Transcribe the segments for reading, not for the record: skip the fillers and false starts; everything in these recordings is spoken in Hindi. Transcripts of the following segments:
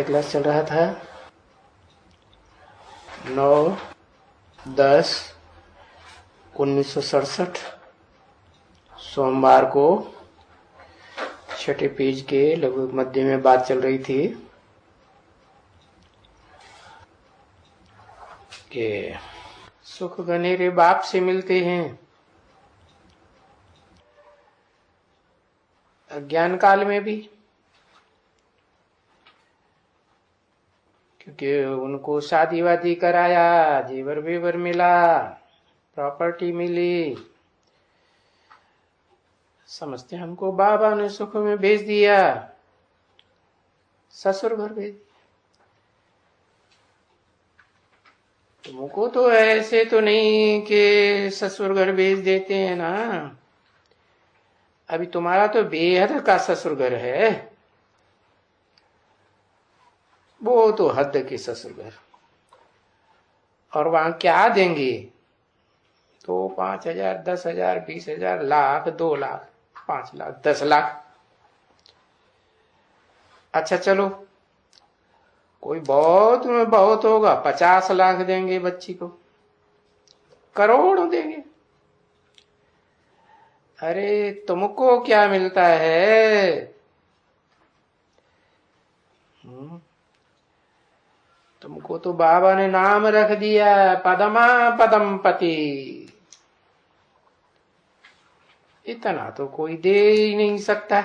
क्लास चल रहा था 9/10/1967 सोमवार को छठे पेज के लगभग मध्य में बात चल रही थी कि सुख घनेरे बाप से मिलते हैं। अज्ञान काल में भी, क्योंकि उनको शादी वादी कराया, जेवर वेवर मिला, प्रॉपर्टी मिली, समझते हमको बाबा ने सुख में भेज दिया, ससुर घर भेज दिया। तुमको तो ऐसे तो नहीं कि ससुर घर भेज देते हैं ना। अभी तुम्हारा तो बेहद का ससुर घर है, वो तो हद के ससुर घर। और वहां क्या देंगे? तो 5,000, 10,000, 20,000, लाख, 2 लाख, 5 लाख, 10 लाख। अच्छा चलो, कोई बहुत में बहुत होगा 50 लाख देंगे बच्ची को, करोड़ देंगे। अरे तुमको क्या मिलता है? तुमको तो बाबा ने नाम रख दिया पदमा पदम पति। इतना तो कोई दे ही नहीं सकता।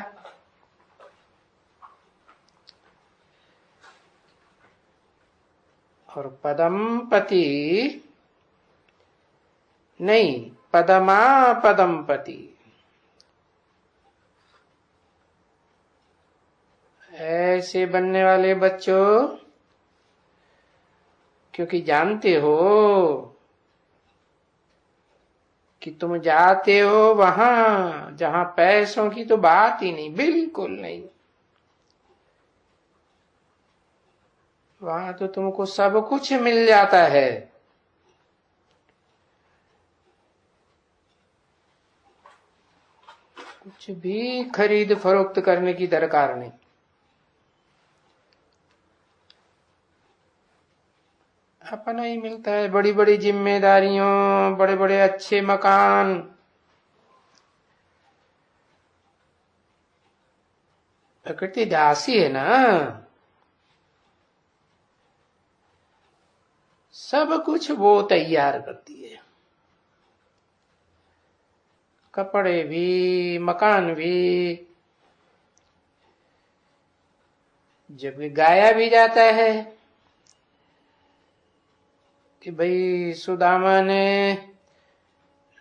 और पदम पति नहीं, पदमा पदम पति। ऐसे बनने वाले बच्चों, क्योंकि जानते हो कि तुम जाते हो वहां जहां पैसों की तो बात ही नहीं, बिल्कुल नहीं। वहां तो तुमको सब कुछ मिल जाता है। कुछ भी खरीद फरोख्त करने की दरकार नहीं। अपना ही मिलता है, बड़ी बड़ी जिम्मेदारियों, बड़े बड़े अच्छे मकान। प्रकृति दासी है ना, सब कुछ वो तैयार करती है। कपड़े भी, मकान भी। जब गाया भी जाता है कि भाई सुदामा ने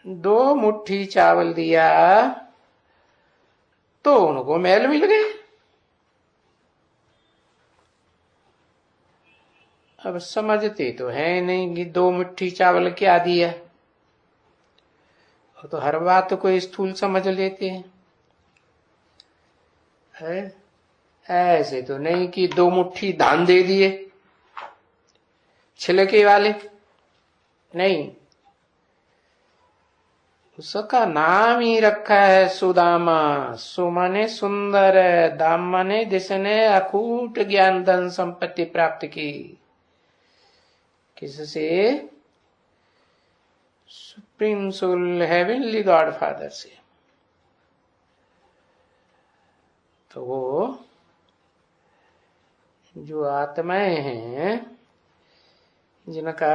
2 मुट्ठी चावल दिया तो उनको महल मिल गए। अब समझते तो है नहीं कि 2 मुट्ठी चावल क्या दिया। तो हर बात को स्थूल समझ लेते हैं। ऐसे तो नहीं कि 2 मुट्ठी धान दे दिए छिलके वाले, नहीं। उसका नाम ही रखा है सुदामा। सु माने सुंदर, दाम माने जिसने अकूट ज्ञान धन संपत्ति प्राप्त की। किससे? Supreme soul heavenly God father से। तो वो जो आत्माएं हैं जिनका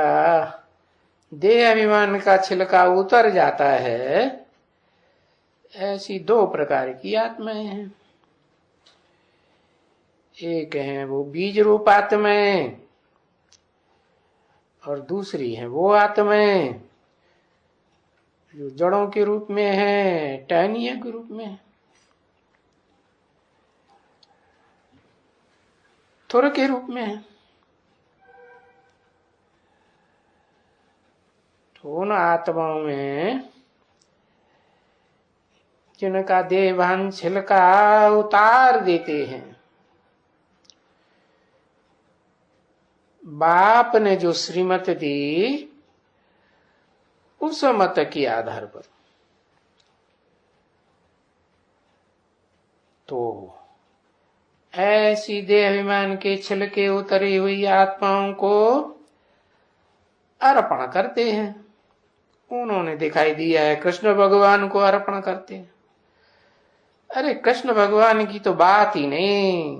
देह अभिमान का छिलका उतर जाता है, ऐसी 2 प्रकार की आत्माएं हैं। एक है वो बीज रूप आत्माएं, और दूसरी है वो आत्माएं जो जड़ों के रूप में है, टहनियों के रूप में है, थुर के रूप में है। तो उन आत्माओं में जिनका देहभान छिलका उतार देते हैं, बाप ने जो श्रीमत दी उस मत के आधार पर, तो ऐसी देह अभिमान के छिलके उतरी हुई आत्माओं को अर्पण करते हैं। उन्होंने दिखाई दिया है, कृष्ण भगवान को अर्पण करते हैं। अरे कृष्ण भगवान की तो बात ही नहीं,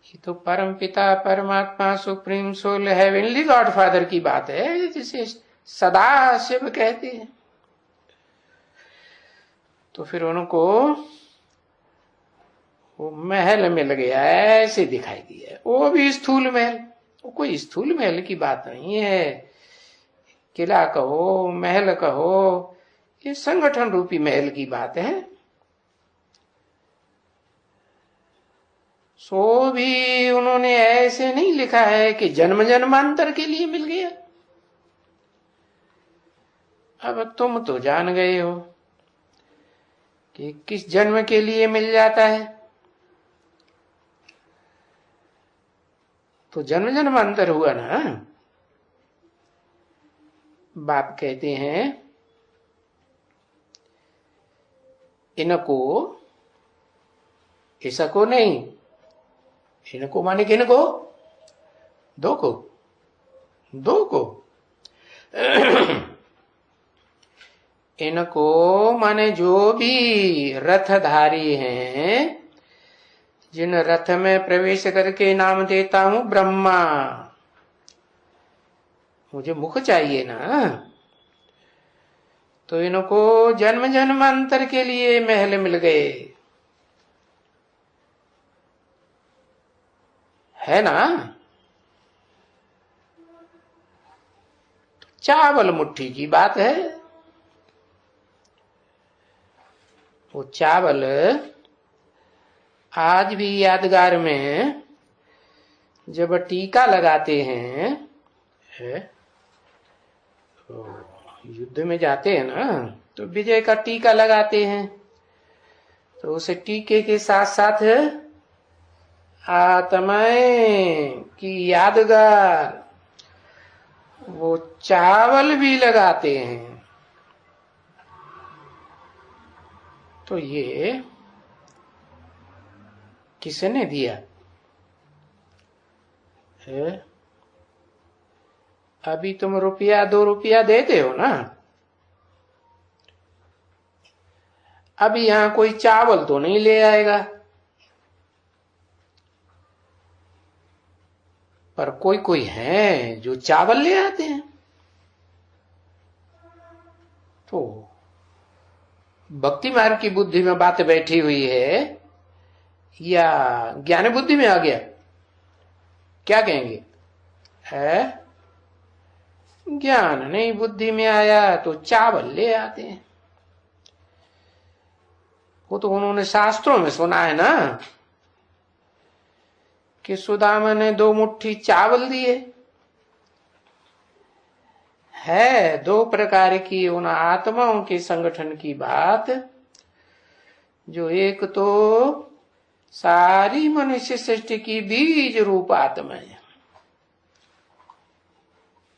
ये तो परम पिता परमात्मा सुप्रीम सोल हेवनली गॉडफादर की बात है, जिसे सदा शिव कहते हैं। तो फिर उनको वो महल मिल गया, ऐसे दिखाई दिया, वो भी स्थूल महल। वो कोई स्थूल महल की बात नहीं है, किला कहो महल कहो, ये संगठन रूपी महल की बात है। सो भी उन्होंने ऐसे नहीं लिखा है कि जन्म जन्मांतर के लिए मिल गया। अब तुम तो जान गए हो कि किस जन्म के लिए मिल जाता है। तो जन्म जन्मांतर हुआ ना। बाप कहते हैं इनको, ऐसा को नहीं, इनको माने कि इनको दो को इनको माने जो भी रथधारी हैं, जिन रथ में प्रवेश करके नाम देता हूं ब्रह्मा। मुझे मुख चाहिए ना, तो इनको जन्म जन्मांतर के लिए महल मिल गए, है ना। चावल मुट्ठी की बात है। वो चावल आज भी यादगार में जब टीका लगाते हैं, युद्ध में जाते हैं ना, तो विजय का टीका लगाते हैं, तो उस टीके के साथ साथ आत्माएं की यादगार वो चावल भी लगाते हैं। तो ये किसने दिया है? अभी तुम रुपया 2 रुपया देते हो ना, अभी यहां कोई चावल तो नहीं ले आएगा, पर कोई कोई है जो चावल ले आते हैं। तो भक्ति मार्ग की बुद्धि में बात बैठी हुई है या ज्ञान बुद्धि में आ गया? क्या कहेंगे? है ज्ञान नहीं बुद्धि में आया तो चावल ले आते हैं। वो तो उन्होंने शास्त्रों में सुना है ना कि सुदामा ने 2 मुट्ठी चावल दिए। है 2 प्रकार की उन आत्माओं के संगठन की बात, जो एक तो सारी मनुष्य सृष्टि की बीज रूप आत्मा है।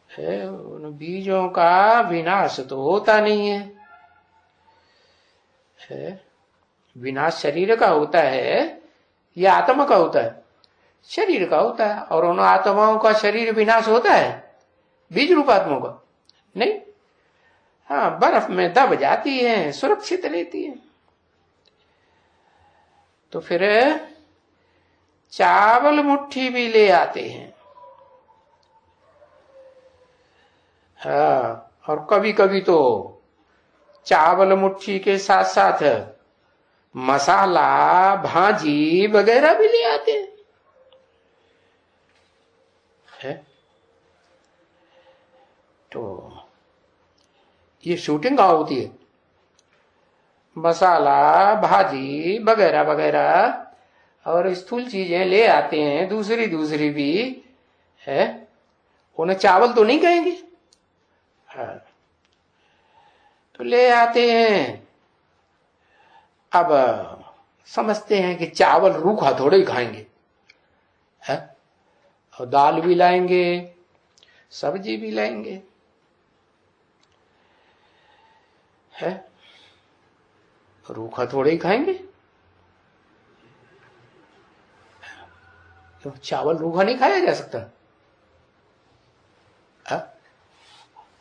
उन बीजों का विनाश तो होता नहीं है। विनाश शरीर का होता है या आत्मा का होता है? शरीर का होता है। और उन आत्माओं का शरीर विनाश होता है, बीज रूप आत्माओं का नहीं। हाँ, बर्फ में दब जाती है, सुरक्षित रहती है। तो फिर चावल मुट्ठी भी ले आते हैं। हाँ, और कभी कभी तो चावल मुट्ठी के साथ साथ मसाला भाजी वगैरह भी ले आते हैं। है? तो ये शूटिंग कहाँ होती है? मसाला भाजी वगैरह वगैरह और स्थूल चीजें ले आते हैं, दूसरी दूसरी भी है। उन्हें चावल तो नहीं कहेंगे। हाँ, तो ले आते हैं। अब समझते हैं कि चावल रूखा थोड़े ही खाएंगे, है? और दाल भी लाएंगे, सब्जी भी लाएंगे, है? रूखा थोड़े ही खाएंगे। तो चावल रूखा नहीं खाया जा सकता।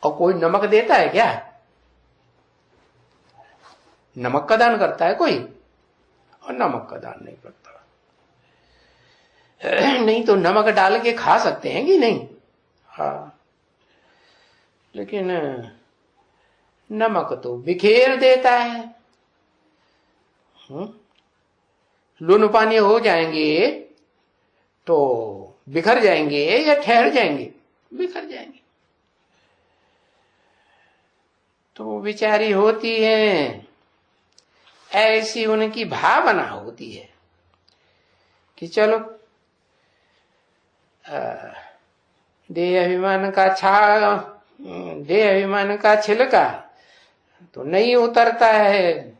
और कोई नमक देता है क्या? नमक का दान करता है कोई? और नमक का दान नहीं करता। नहीं तो नमक डाल के खा सकते हैं कि नहीं? हाँ, लेकिन नमक तो बिखेर देता है। लून पानी हो जाएंगे तो बिखर जाएंगे या ठहर जाएंगे? बिखर जाएंगे। तो विचारी होती है, ऐसी उनकी भावना होती है कि चलो देह अभिमान का छिलका तो नहीं उतरता है,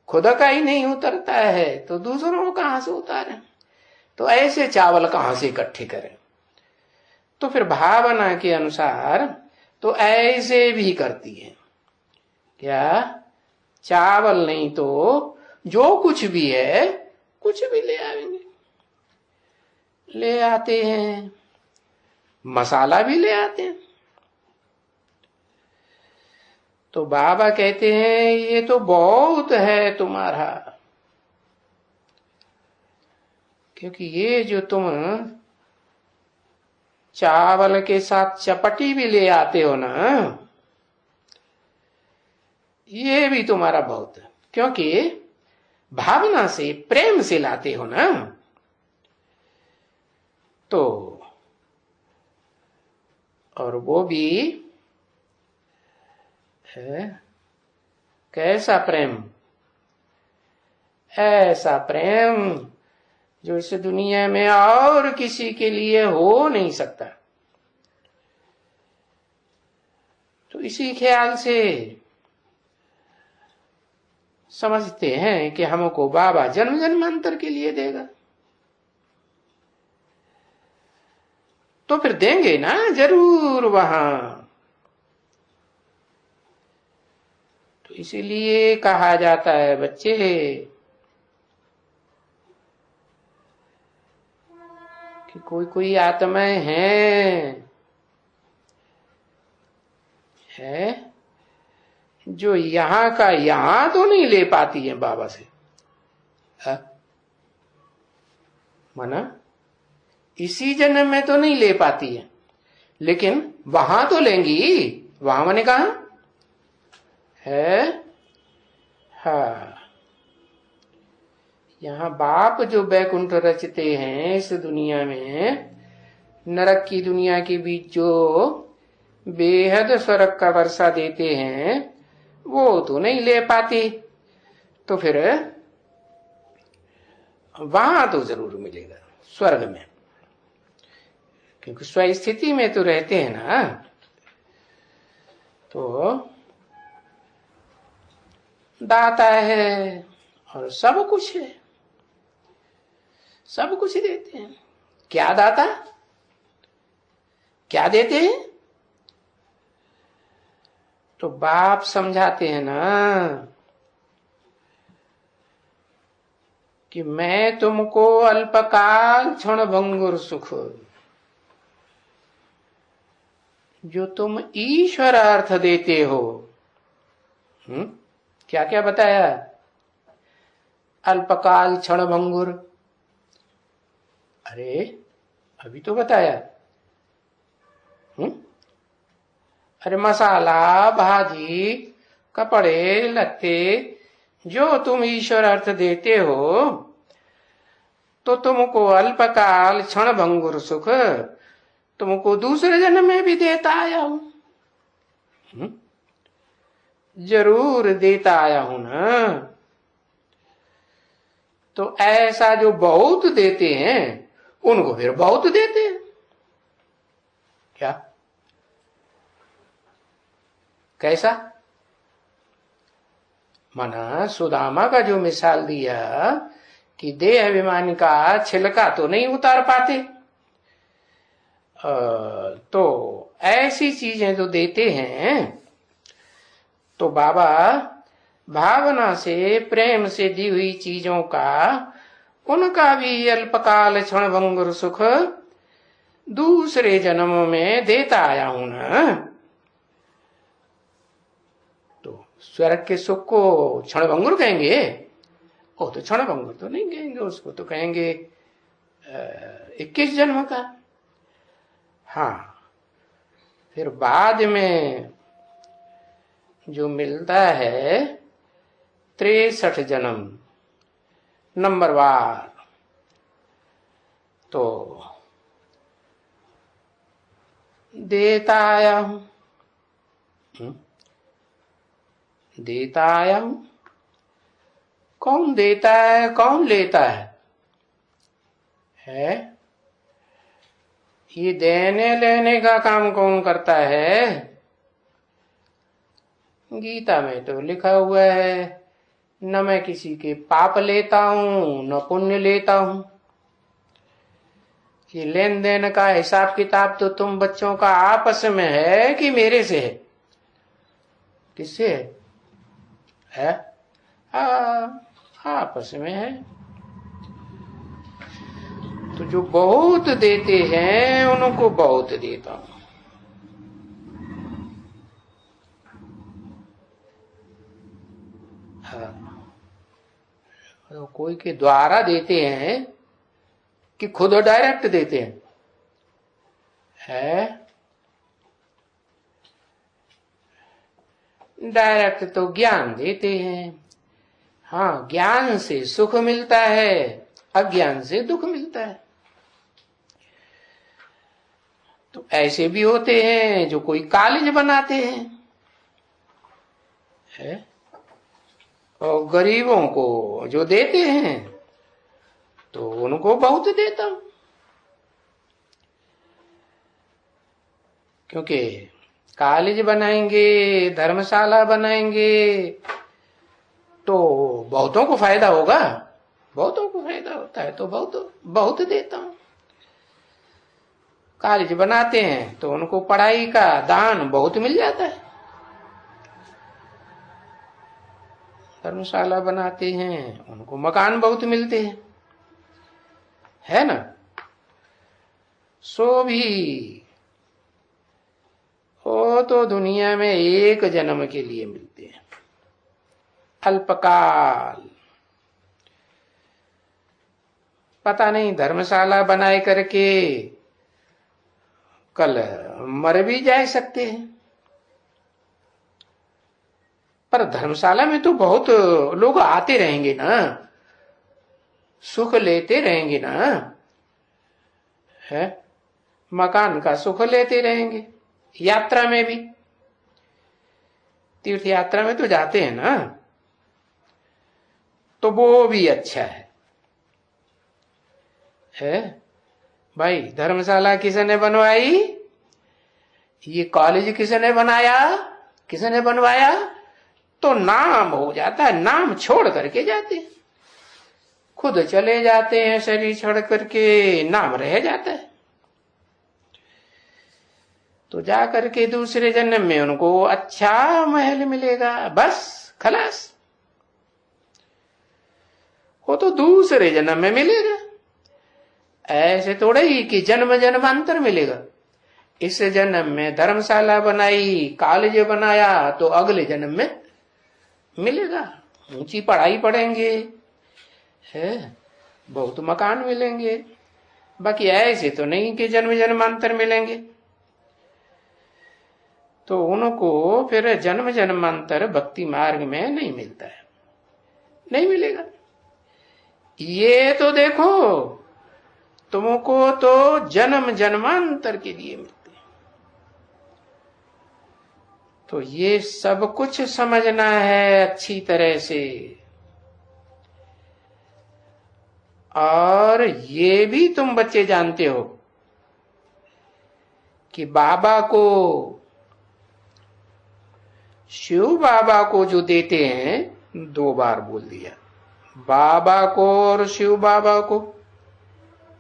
खुद का ही नहीं उतरता है तो दूसरों कहां से उतारे? तो ऐसे चावल कहां से इकट्ठे करें? तो फिर भावना के अनुसार तो ऐसे भी करती है। क्या? चावल नहीं तो जो कुछ भी है कुछ भी ले आएंगे, ले आते हैं, मसाला भी ले आते हैं। तो बाबा कहते हैं ये तो बहुत है तुम्हारा, क्योंकि ये जो तुम चावल के साथ चपटी भी ले आते हो ना, ये भी तुम्हारा बहुत है, क्योंकि भावना से प्रेम से लाते हो ना। तो और वो भी है कैसा प्रेम? ऐसा प्रेम जो इस दुनिया में और किसी के लिए हो नहीं सकता। तो इसी ख्याल से समझते हैं कि हमको बाबा जन्म जन्मांतर के लिए देगा, तो फिर देंगे ना जरूर वहां। तो इसीलिए कहा जाता है बच्चे कि कोई कोई आत्माएं हैं जो यहां का यहां तो नहीं ले पाती है बाबा से, माना इसी जन्म में तो नहीं ले पाती है, लेकिन वहां तो लेंगी। वहां मैंने कहा है, हाँ, यहाँ बाप जो बैकुंठ रचते हैं इस दुनिया में, नरक की दुनिया के बीच जो बेहद स्वर्ग का वर्षा देते हैं, वो तो नहीं ले पाती। तो फिर वहां तो जरूर मिलेगा स्वर्ग में, क्योंकि स्वस्थिति में तो रहते हैं ना। तो दाता है और सब कुछ है, सब कुछ देते हैं। क्या दाता? क्या देते हैं? तो बाप समझाते हैं ना कि मैं तुमको अल्पकाल क्षण भंगुर सुख, जो तुम ईश्वर अर्थ देते हो। क्या क्या बताया? अल्पकाल क्षण भंगुर, अरे अभी तो बताया। अरे मसाला, भाजी, कपड़े लत्ते जो तुम ईश्वर अर्थ देते हो, तो तुमको अल्पकाल क्षण भंगुर सुख तुमको दूसरे जन्म में भी देता आया हूं। जरूर देता आया हूं ना। तो ऐसा जो बहुत देते हैं उनको फिर बहुत देते हैं। क्या? कैसा? माना सुदामा का जो मिसाल दिया कि देह अभिमान का छिलका तो नहीं उतार पाते, तो ऐसी चीजें जो देते हैं, तो बाबा भावना से प्रेम से दी हुई चीजों का उनका भी अल्पकाल क्षण भंगुर सुख दूसरे जन्म में देता आया हूं ना। तो स्वर्ग के सुख को क्षण भंगुर कहेंगे? वो तो क्षण भंगुर तो नहीं कहेंगे, उसको तो कहेंगे 21 जन्म का। हाँ, फिर बाद में जो मिलता है 63 जन्म नंबरवार, तो देता आया हूं, देता आया हूं। कौन देता है, कौन लेता है? ये देने लेने का काम कौन करता है? गीता में तो लिखा हुआ है, न मैं किसी के पाप लेता हूं न पुण्य लेता हूं। ये लेन देन का हिसाब किताब तो तुम बच्चों का आपस में है कि मेरे से है? किससे है? आपस में है। तो जो बहुत देते हैं उनको बहुत देता हूं। तो कोई के द्वारा देते हैं कि खुद डायरेक्ट देते हैं? डायरेक्ट तो ज्ञान देते हैं। हाँ, ज्ञान से सुख मिलता है, अज्ञान से दुख मिलता है। तो ऐसे भी होते हैं जो कोई कॉलेज बनाते हैं, और गरीबों को जो देते हैं तो उनको बहुत देता हूं। क्योंकि कॉलेज बनाएंगे, धर्मशाला बनाएंगे तो बहुतों को फायदा होगा, बहुतों को फायदा होता है, तो बहुत देता हूं। कॉलेज बनाते हैं तो उनको पढ़ाई का दान बहुत मिल जाता है। धर्मशाला बनाते हैं उनको मकान बहुत मिलते हैं, है ना? सो भी वो तो दुनिया में एक जन्म के लिए मिलते हैं, अल्पकाल। पता नहीं धर्मशाला बनाए करके कल मर भी जा सकते हैं। पर धर्मशाला में तो बहुत लोग आते रहेंगे ना, सुख लेते रहेंगे ना, है? मकान का सुख लेते रहेंगे। यात्रा में भी, तीर्थ यात्रा में तो जाते हैं ना, तो वो भी अच्छा है भाई। धर्मशाला किसने बनवाई? ये कॉलेज किसने बनाया, किसने बनवाया? तो नाम हो जाता है, नाम छोड़ करके जाते हैं, खुद चले जाते हैं शरीर छोड़ करके, नाम रह जाता है। तो जा करके दूसरे जन्म में उनको अच्छा महल मिलेगा, बस खलास। वो तो दूसरे जन्म में मिलेगा, ऐसे थोड़े ही कि जन्म जन्मांतर मिलेगा। इस जन्म में धर्मशाला बनाई, कॉलेज बनाया, तो अगले जन्म में मिलेगा, ऊंची पढ़ाई पढ़ेंगे, है, बहुत मकान मिलेंगे। बाकी ऐसे तो नहीं कि जन्म जन्मांतर मिलेंगे। तो उनको फिर जन्म जन्मांतर भक्ति मार्ग में नहीं मिलता है, नहीं मिलेगा। ये तो देखो, तुमको तो जन्म जन्मांतर के लिए मिलते हैं। तो ये सब कुछ समझना है अच्छी तरह से। और ये भी तुम बच्चे जानते हो कि बाबा को, शिव बाबा को जो देते हैं, 2 बार बोल दिया, बाबा को और शिव बाबा को,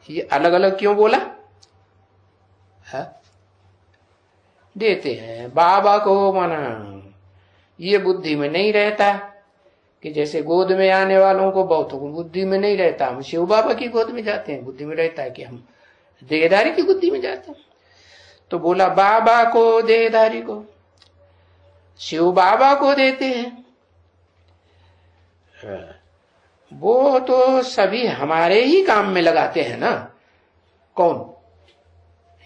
ये अलग अलग क्यों बोला है? देते हैं बाबा को, माना ये बुद्धि में नहीं रहता कि जैसे गोद में आने वालों को बहुतों को बुद्धि में नहीं रहता, हम शिव बाबा की गोद में जाते हैं, बुद्धि में रहता है कि हम देहधारी की बुद्धि में जाते हैं। तो बोला बाबा को, देहधारी को, शिव बाबा को देते हैं। वो तो सभी हमारे ही काम में लगाते हैं ना। कौन?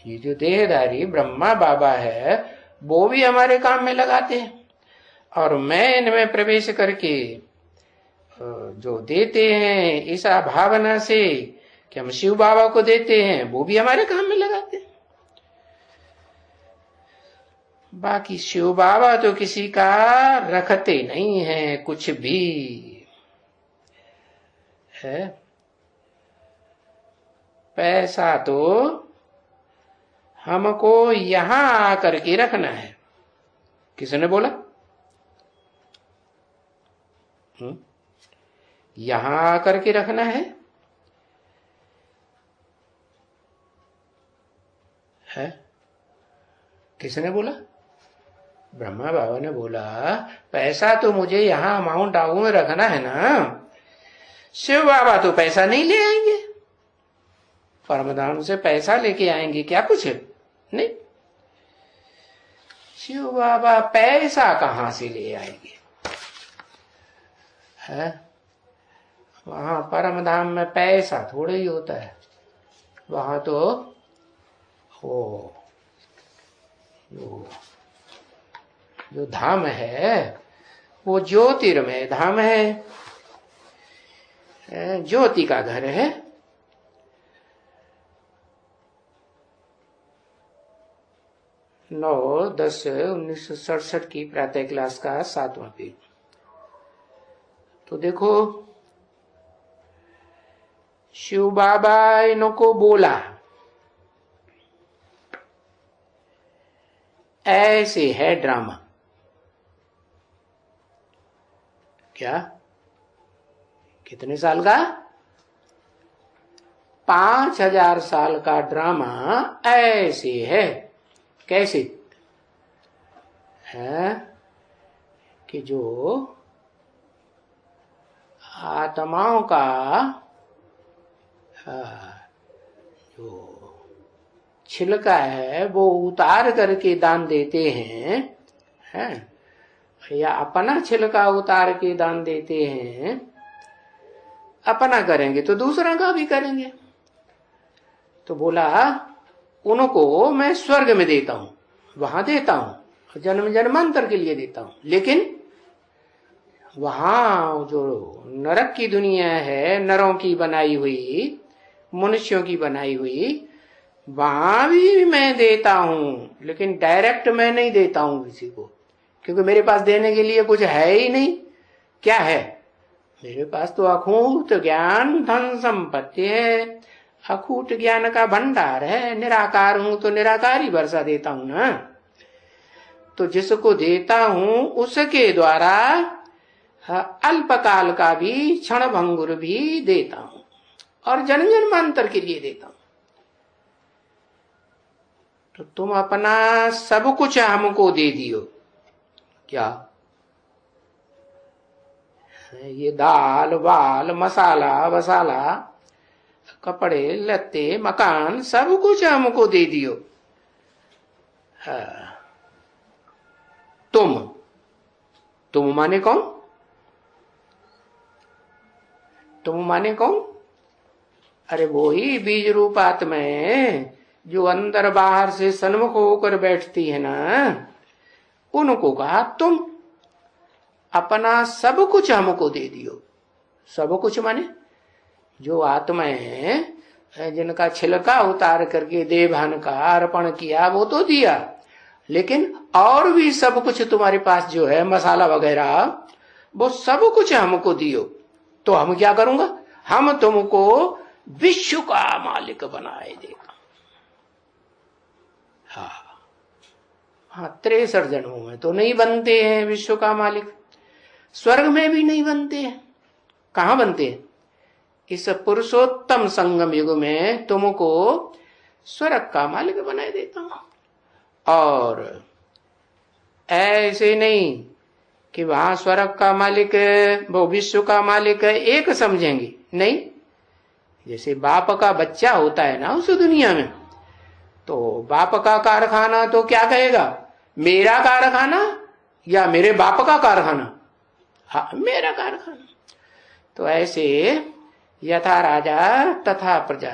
ये जो देहधारी ब्रह्मा बाबा है वो भी हमारे काम में लगाते हैं, और मैं इनमें प्रवेश करके जो देते हैं इस भावना से कि हम शिव बाबा को देते हैं, वो भी हमारे काम में लगाते हैं। बाकी शिव बाबा तो किसी का रखते नहीं है कुछ भी है। पैसा तो हमको यहां आकर के रखना है। किसने बोला? यहां आकर के रखना है, है? किसने बोला? ब्रह्मा बाबा ने बोला पैसा तो मुझे यहां माउंट आबू में रखना है ना। शिव बाबा तो पैसा नहीं ले आएंगे, परमधाम से पैसा लेके आएंगे क्या? कुछ नहीं। शिव बाबा पैसा कहां से ले आएंगे? है वहां परमधाम में पैसा थोड़ा ही होता है। वहां तो जो धाम है वो ज्योतिर्मय धाम है, ज्योति का घर है। 9/10/1967 की प्रातः क्लास का 7वां पेज। तो देखो शिव बाबा इनको बोला ऐसे है ड्रामा। क्या? कितने साल का? 5000 साल का ड्रामा ऐसे है। कैसे है कि जो आत्माओं का जो छिलका है वो उतार करके दान देते हैं, या अपना छिलका उतार के दान देते हैं। अपना करेंगे तो दूसरा का भी करेंगे। तो बोला उनको मैं स्वर्ग में देता हूं, वहां देता हूं, जन्म जन्मांतर के लिए देता हूं, लेकिन वहां जो नरक की दुनिया है, नरों की बनाई हुई, मनुष्यों की बनाई हुई, वहां भी मैं देता हूं, लेकिन डायरेक्ट मैं नहीं देता हूं किसी को, क्योंकि मेरे पास देने के लिए कुछ है ही नहीं। क्या है? मेरे पास तो अखूट ज्ञान धन संपत्ति है, अखूट ज्ञान का भंडार है। निराकार हूं तो निराकारी वर्षा देता हूं ना। तो जिसको देता हूं उसके द्वारा अल्पकाल का भी क्षण भंगुर भी देता हूं, और जन्म जन्मांतर के लिए देता हूं। तो तुम अपना सब कुछ हमको दे दियो। क्या? ये दाल वाल मसाला वसाला, कपड़े लत्ते मकान सब कुछ हमको दे दियो। तुम माने कौन? तुम माने कौन? अरे वो ही बीज रूप आत्मा है जो अंदर बाहर से सन्मुख होकर बैठती है ना, उनको कहा तुम अपना सब कुछ हमको दे दियो। सब कुछ माने जो आत्मा है जिनका छिलका उतार करके देवभान का अर्पण किया वो तो दिया, लेकिन और भी सब कुछ तुम्हारे पास जो है मसाला वगैरह वो सब कुछ हमको दियो। तो हम क्या करूंगा? हम तुमको विश्व का मालिक बनाए देगा। हाँ 63 जन्मों में तो नहीं बनते हैं विश्व का मालिक, स्वर्ग में भी नहीं बनते हैं। कहां बनते हैं? इस पुरुषोत्तम संगम युग में तुमको स्वर्ग का मालिक बनाए देता हूं। और ऐसे नहीं कि वहां स्वर्ग का मालिक, वो विश्व का मालिक एक समझेंगे? नहीं। जैसे बाप का बच्चा होता है ना उस दुनिया में, तो बाप का कारखाना तो क्या कहेगा, मेरा कारखाना या मेरे बाप का कारखाना? हाँ, मेरा कारखाना। तो ऐसे यथा राजा तथा प्रजा,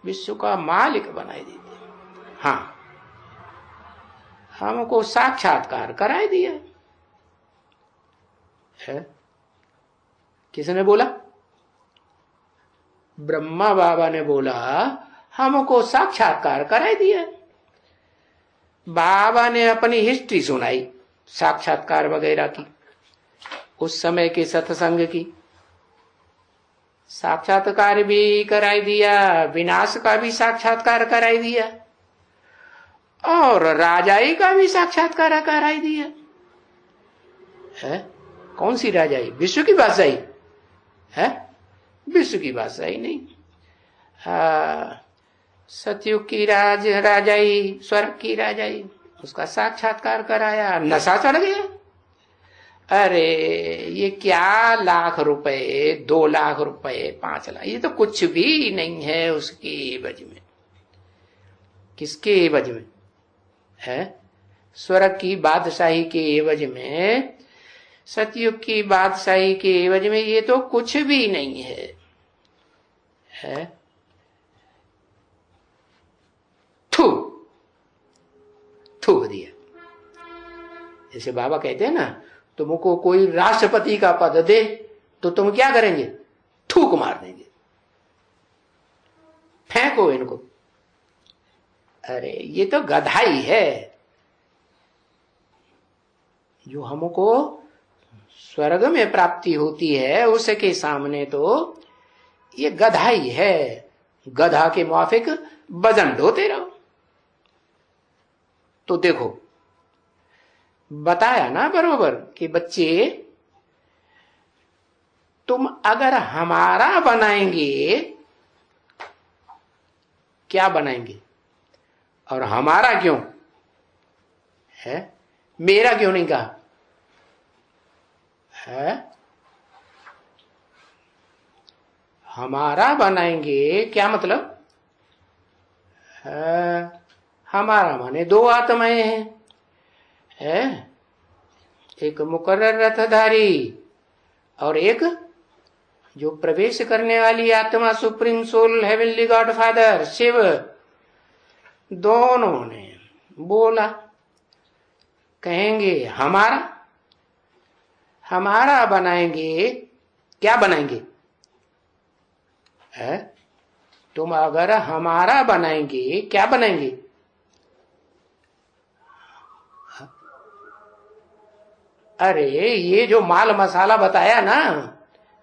विश्व का मालिक बनाई देते। हाँ, हमको साक्षात्कार कराई दिया है। किसने बोला? ब्रह्मा बाबा ने बोला, हमको साक्षात्कार कराई दिया। बाबा ने अपनी हिस्ट्री सुनाई साक्षात्कार वगैरह की, उस समय के सत्संग की। साक्षात्कार भी कराई दिया, विनाश का भी साक्षात्कार कराई दिया, और राजाई का भी साक्षात्कार कराई दिया है। कौन सी राजाई? विश्व की बादशाही है? विश्व की बादशाही नहीं। सतयुग की राजाई, स्वर्ग की राजाई, उसका साक्षात्कार कराया। नशा चढ़ गया। अरे ये क्या लाख रुपए, 2 लाख रुपए, 5 लाख, ये तो कुछ भी नहीं है उसके एवज में। किसके एवज में है? स्वर्ग की बादशाही के एवज में, सतयुग की बादशाही के एवज में ये तो कुछ भी नहीं है? थू थू दिया। जैसे बाबा कहते हैं ना, तुमको कोई राष्ट्रपति का पद दे तो तुम क्या करेंगे? थूक मार देंगे, फेंको इनको। अरे ये तो गधाई है। जो हमको स्वर्ग में प्राप्ति होती है उसके सामने तो ये गधाई है। गधा के मुआफिक वजन ढोते रहो। तो देखो, बताया ना बरोबर कि बच्चे, तुम अगर हमारा बनाएंगे, क्या बनाएंगे? और हमारा क्यों है? मेरा क्यों नहीं कहा है? हमारा बनाएंगे क्या मतलब है? हमारा माने 2 आत्माएं हैं, एक मुकर्रर रथधारी और एक जो प्रवेश करने वाली आत्मा, supreme soul, heavenly God father Shiv. दोनों ने बोला, कहेंगे हमारा बनाएंगे। क्या बनाएंगे है? तुम अगर हमारा बनाएंगे, क्या बनाएंगे? अरे ये जो माल मसाला बताया ना,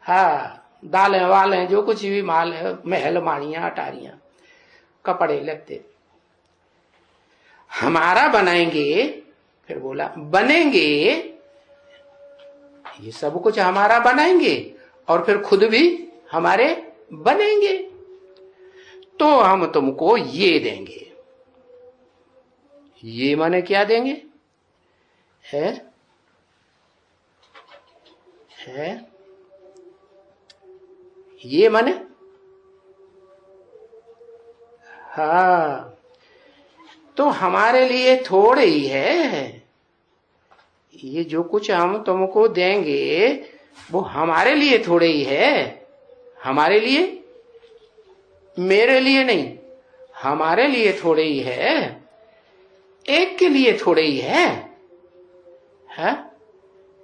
हाँ, दालें वालें, जो कुछ भी माल है, महल माड़ियां अटारियां, कपड़े लत्ते, हमारा बनाएंगे। फिर बोला बनेंगे, ये सब कुछ हमारा बनाएंगे और फिर खुद भी हमारे बनेंगे, तो हम तुमको ये देंगे। ये माने क्या देंगे है? ये माने हाँ, तो हमारे लिए थोड़े ही है। ये जो कुछ हम तुमको देंगे वो हमारे लिए थोड़े ही है। हमारे लिए, मेरे लिए नहीं, हमारे लिए थोड़े ही है। एक के लिए थोड़े ही है?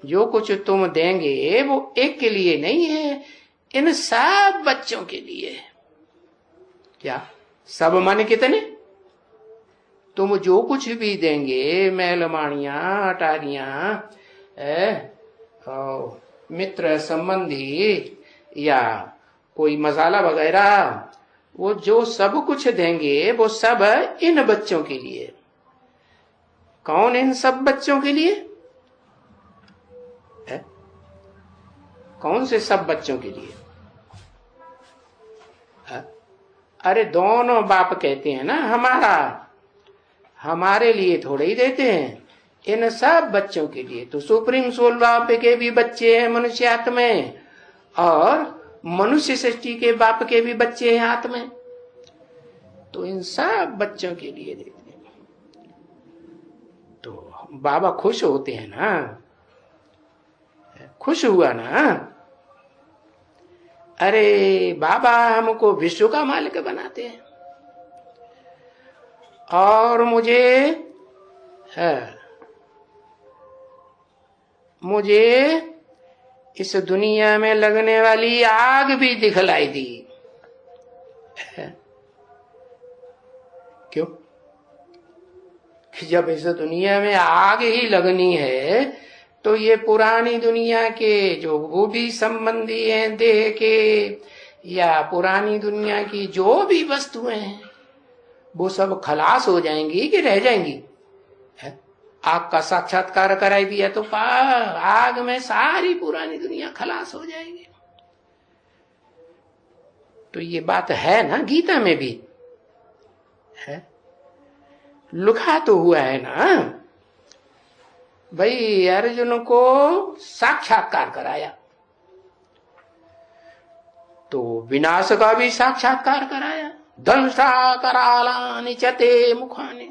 जो कुछ तुम देंगे वो एक के लिए नहीं है, इन सब बच्चों के लिए। क्या सब माने कितने? तुम जो कुछ भी देंगे, महलमाणियां, अटारियां, मित्र संबंधी या कोई मसाला वगैरह, वो जो सब कुछ देंगे वो सब इन बच्चों के लिए। कौन इन सब बच्चों के लिए है? कौन से सब बच्चों के लिए है? अरे दोनों बाप कहते हैं ना, हमारे लिए थोड़े ही देते हैं, इन सब बच्चों के लिए तो सुप्रीम सोल बाप के भी बच्चे हैं मनुष्य आत्माएं, और मनुष्य सृष्टि के बाप के भी बच्चे हैं आत्माएं। तो इन सब बच्चों के लिए देते हैं। तो बाबा खुश होते हैं ना, खुश हुआ ना। अरे बाबा हमको विश्व का मालिक बनाते हैं, और मुझे इस दुनिया में लगने वाली आग भी दिखलाई दी। क्यों? कि जब इस दुनिया में आग ही लगनी है तो ये पुरानी दुनिया के जो वो भी संबंधी हैं देह के, या पुरानी दुनिया की जो भी वस्तुएं हैं, वो सब खलास हो जाएंगी कि रह जाएंगी? आग का साक्षात्कार कराई दिया तो आग में सारी पुरानी दुनिया खलास हो जाएगी। तो ये बात है ना, गीता में भी है, लिखा तो हुआ है ना भाई। अर्जुन को साक्षात्कार कराया तो विनाश का भी साक्षात्कार कराया। दंसा करालानि चते मुखाने,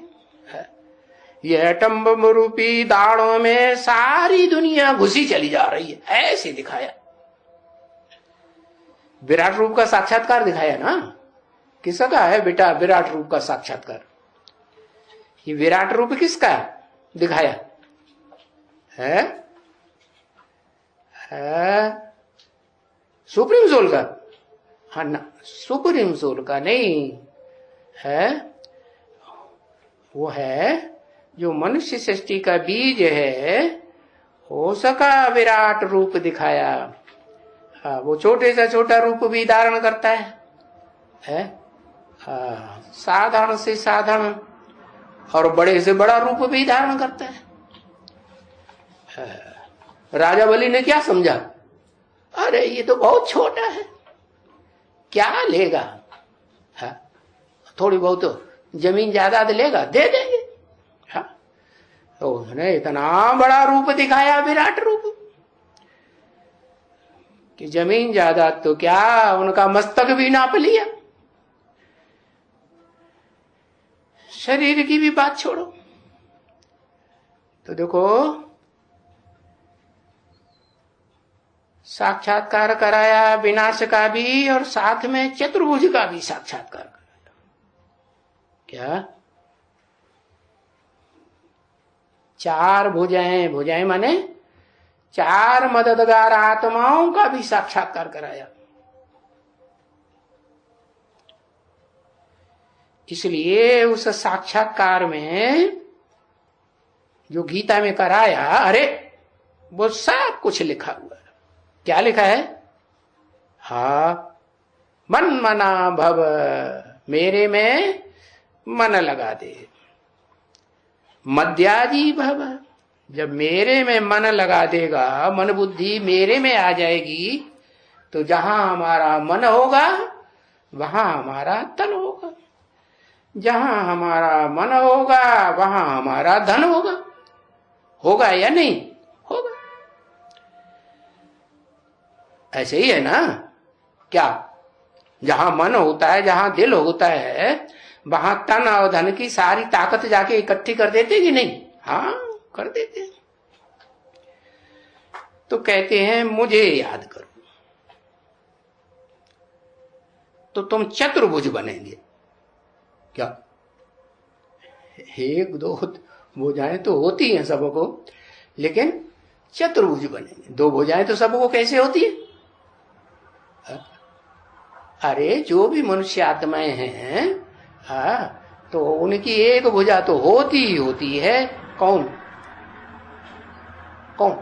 ये एटम बम रूपी दाड़ों में सारी दुनिया घुसी चली जा रही है, ऐसे दिखाया। विराट रूप का साक्षात्कार दिखाया ना। किसका है बेटा विराट रूप का साक्षात्कार? ये विराट रूप किसका दिखाया है? सुप्रीम सोल का? हाँ ना, सुप्रीम सोल का नहीं है, वो है जो मनुष्य सृष्टि का बीज है, उसका विराट रूप दिखाया। हाँ, वो छोटे से छोटा रूप भी धारण करता है? साधारण से साधारण और बड़े से बड़ा रूप भी धारण करता है। राजा बलि ने क्या समझा? अरे ये तो बहुत छोटा है, क्या लेगा? थोड़ी बहुत तो जमीन जायदाद लेगा, दे देंगे। तो उसने इतना बड़ा रूप दिखाया, विराट रूप, कि जमीन जायदाद तो क्या, उनका मस्तक भी नाप लिया। शरीर की भी बात छोड़ो। तो देखो साक्षात्कार कराया विनाश का भी, और साथ में चतुर्भुज का भी साक्षात्कार कराया। क्या? चार भुजाएं, भुजाएं माने चार मददगार आत्माओं का भी साक्षात्कार कराया। इसलिए उस साक्षात्कार में जो गीता में कराया, अरे वो सब कुछ लिखा हुआ है। क्या लिखा है? मन मना भव, मेरे में मन लगा दे। मध्याजी भव, जब मेरे में मन लगा देगा, मन बुद्धि मेरे में आ जाएगी, तो जहां हमारा मन होगा वहां हमारा तन होगा, जहां हमारा मन होगा वहां हमारा धन होगा। होगा या नहीं होगा? ऐसे ही है ना। क्या? जहां मन होता है, जहां दिल होता है, वहां तन और धन की सारी ताकत जाके इकट्ठी कर देते कि नहीं? हाँ, कर देते हैं। तो कहते हैं मुझे याद करो तो तुम चतुर्भुज बनेंगे। क्या? एक दो भुजाएं तो होती हैं सबको, लेकिन चतुर्भुज बनेंगे। दो भुजाएं तो सबको कैसे होती है? अरे जो भी मनुष्य आत्माएं हैं, तो उनकी एक भुजा तो होती ही होती है। कौन कौन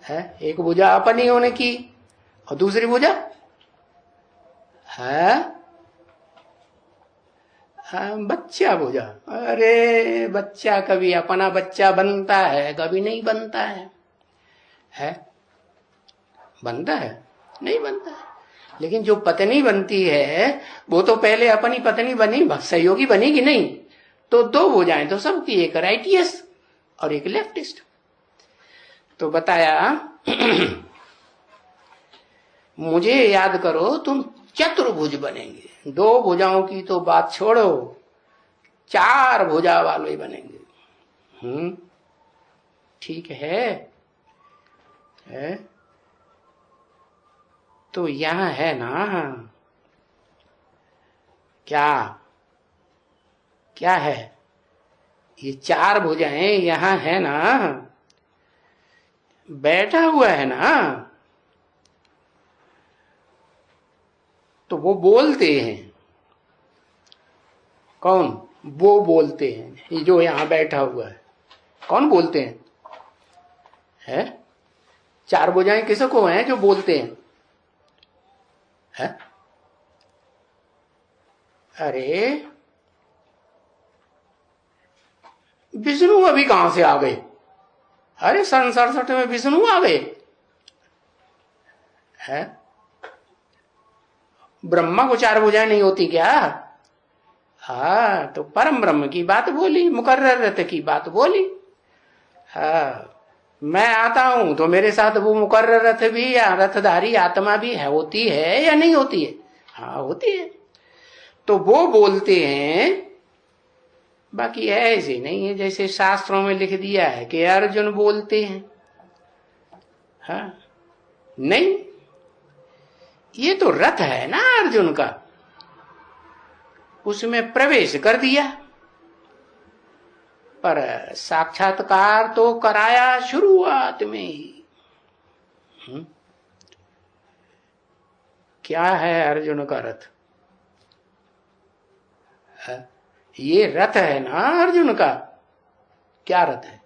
है? एक भुजा अपनी होने की, और दूसरी भुजा है बच्चा भुजा। अरे बच्चा कभी अपना बच्चा बनता है, कभी नहीं बनता है? बनता है? नहीं बनता है। लेकिन जो पत्नी बनती है वो तो पहले अपनी पत्नी बनी, सहयोगी बनी कि नहीं? तो दो भुजाएं तो सबकी, एक राइटियस और एक लेफ्टिस्ट। तो बताया मुझे याद करो तुम चतुर्भुज बनेंगे, दो भुजाओं की तो बात छोड़ो, चार भुजा वाले बनेंगे। ठीक है? तो यहां है ना, क्या क्या है? ये चार भुजाएं यहां है ना, बैठा हुआ है ना, तो वो बोलते हैं। कौन? वो बोलते हैं, ये जो यहां बैठा हुआ है। कौन बोलते हैं? चार भुजाएं किसको हैं जो बोलते हैं? अरे विष्णु अभी कहां से आ गए? अरे सन 67 में विष्णु आ गए हैं? ब्रह्मा को चार भुजाएं नहीं होती क्या? हाँ, तो परम ब्रह्म की बात बोली, मुकर्रर रथ की बात बोली। हाँ, मैं आता हूं तो मेरे साथ वो मुकर्रर रथ भी या रथधारी आत्मा भी है, होती है या नहीं होती है? हाँ, होती है। तो वो बोलते हैं, बाकी ऐसे नहीं है जैसे शास्त्रों में लिख दिया है कि अर्जुन बोलते हैं। हाँ, नहीं, ये तो रथ है ना अर्जुन का, उसमें प्रवेश कर दिया, पर साक्षात्कार तो कराया शुरुआत में ही। क्या है अर्जुन का रथ? ये रथ है ना अर्जुन का। क्या रथ है?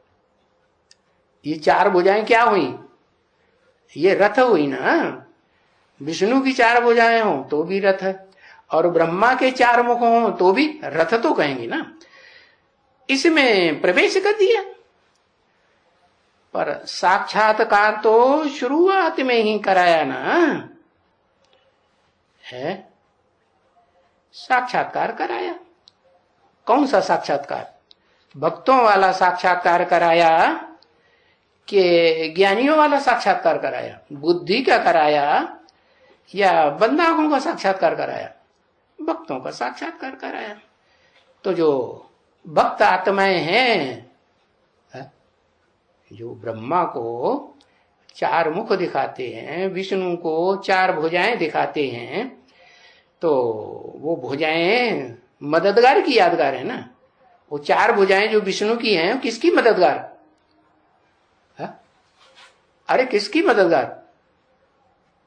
ये चार भुजाएं क्या हुई? ये रथ हुई ना। विष्णु की चार भुजाएं हो तो भी रथ है, और ब्रह्मा के चार मुख हो तो भी रथ तो कहेंगे ना। इसमें प्रवेश कर दिया, पर साक्षात्कार तो शुरुआत में ही कराया ना है। साक्षात्कार कराया। कौन सा साक्षात्कार? भक्तों वाला साक्षात्कार कराया कि ज्ञानियों वाला साक्षात्कार कराया? बुद्धि का कराया या बंदागों का साक्षात्कार कराया? भक्तों का साक्षात्कार कराया। तो जो भक्त आत्माएं हैं, जो ब्रह्मा को चार मुख दिखाते हैं, विष्णु को चार भुजाएं दिखाते हैं, तो वो भुजाएं मददगार की यादगार है ना। वो चार भुजाएं जो विष्णु की हैं, किसकी मददगार? अरे किसकी मददगार?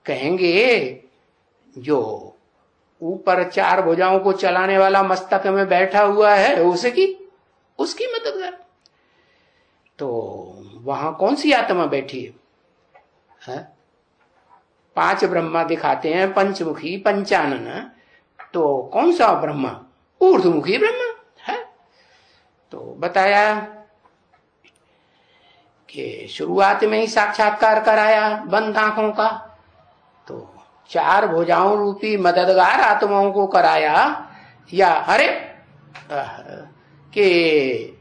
कहेंगे जो ऊपर चार भुजाओं को चलाने वाला मस्तक में बैठा हुआ है उसकी मददगार। तो वहां कौन सी आत्मा बैठी है? पांच ब्रह्मा दिखाते हैं, पंचमुखी पंचानन, तो कौन सा ब्रह्मा? ऊर्ध्वमुखी ब्रह्मा है। तो बताया कि शुरुआत में ही साक्षात्कार कराया बंद आंखों का, तो चार भुजाओं रूपी मददगार आत्माओं को कराया, या अरे कि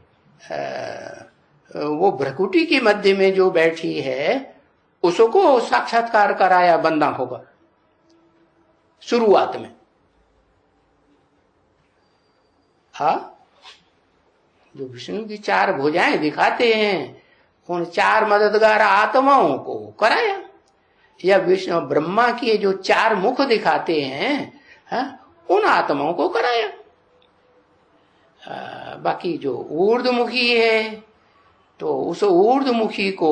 वो भ्रकुटी के मध्य में जो बैठी है उसको साक्षात्कार कराया बंद आंखों का शुरुआत में। हाँ, जो विष्णु की चार भुजाएं दिखाते हैं उन चार मददगार आत्माओं को कराया, या विष्णु ब्रह्मा की जो चार मुख दिखाते हैं उन आत्माओं को कराया। बाकी जो ऊर्ध्वमुखी है, तो उस ऊर्ध्वमुखी को